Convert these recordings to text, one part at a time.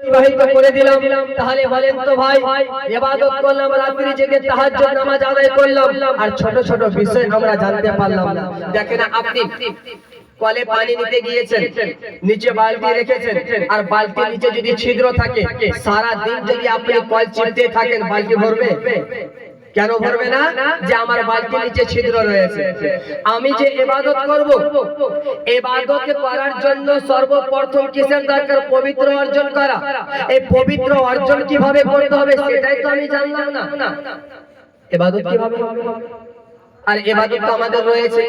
অতিবাহিত করে দিলাম। তাহলে বলেন তো ভাই, ইবাদত করলাম, রাত্রি জেগে তাহাজ্জুদ নামাজ আদায় করলাম, আর ছোট ছোট বিষয় আমরা জানতে পারলাম না। দেখেন আপনি কলে পানি নিতে গিয়েছেন, নিচে বালতি রেখেছেন, আর বালতির নিচে যদি ছিদ্র থাকে, সারা দিন যদি আপনি কল চিপতে থাকেন, বালতি ভরবে? কেন ভরবে না? যে আমার বালতির নিচে ছিদ্র রয়েছে। আমি যে ইবাদত করব, ইবাদত করার জন্য সর্বপ্রথম কিসের দরকার? পবিত্র অর্জন করা। এই পবিত্র অর্জন কিভাবে করতে হবে সেটাই তো আমি জানলাম না। ইবাদত কিভাবে হবে? আর ইবাদত তো আমাদের রয়েছে।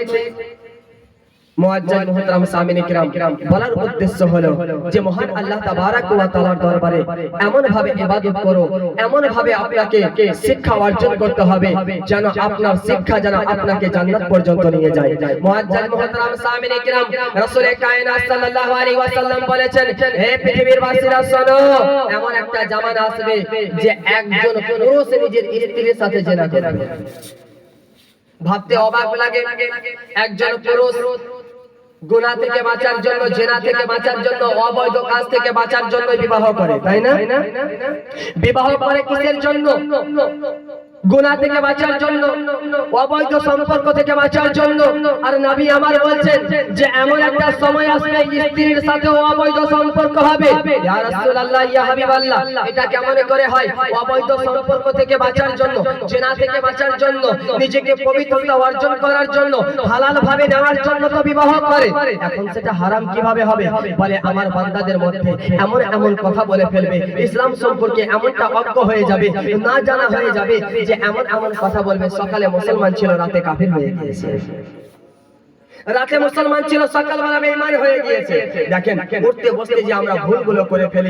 মুআজ্জাজ মুহতারাম সামিনে কিরাম, বলার উদ্দেশ্য হলো যে মহান আল্লাহ তাবারাক ওয়া তাআলার দরবারে এমন ভাবে ইবাদত করো, এমন ভাবে আপনাকে শিক্ষা অর্জন করতে হবে যেন আপনার শিক্ষা যেন আপনাকে জান্নাত পর্যন্ত নিয়ে যায়। মুআজ্জাজ মুহতারাম সামিনে কিরাম, রাসূল কায়নাত সাল্লাল্লাহু আলাইহি ওয়াসাল্লাম বলেছেন, হে পৃথিবীর বাসীরা শোনো, এমন একটা জামানা আসবে যে একজন পুরুষ নিজের স্ত্রীর সাথে জিনা করবে। ভাবতে অবাক লাগে, একজন পুরুষ গুনাহ থেকে বাঁচার জন্য, জিনা থেকে বাঁচার জন্য, অবৈধ কাজ থেকে বাঁচার জন্য বিবাহ করে, তাই না? বিবাহ করে কিসের জন্য? গুনাহ থেকে বাঁচার জন্য, অবৈধ সম্পর্ক থেকে বাঁচার জন্য। আর নবী আমার বলছেন যে এমন একটা সময় আসবে স্ত্রীর সাথে অবৈধ সম্পর্ক হবে। ইয়া রাসূলুল্লাহ, ইয়া হাবিবাল্লাহ, এটা কেমন করে হয়? অবৈধ সম্পর্ক থেকে বাঁচার জন্য, জিনা থেকে বাঁচার জন্য, নিজেকে পবিত্রতা অর্জন করার জন্য, হালাল ভাবে নেওয়ার জন্য তো বিবাহ করে। এখন সেটা হারাম কিভাবে হবে? বলে আমার বান্দাদের মধ্যে এমন এমন কথা বলে ফেলবে, ইসলাম সম্পর্কে এমনটা অজ্ঞ হয়ে যাবে, না জানা হয়ে যাবে, যে এমন এমন কথা বলবে, সকালে মুসলমান ছিল, রাতে কাফির হয়ে গিয়েছে। রাতে মুসলমান ছিল, সকালবেলা বেঈমান হয়ে গিয়েছে। দেখেন উঠতে বসতে যে আমরা ভুলগুলো করে ফেলি,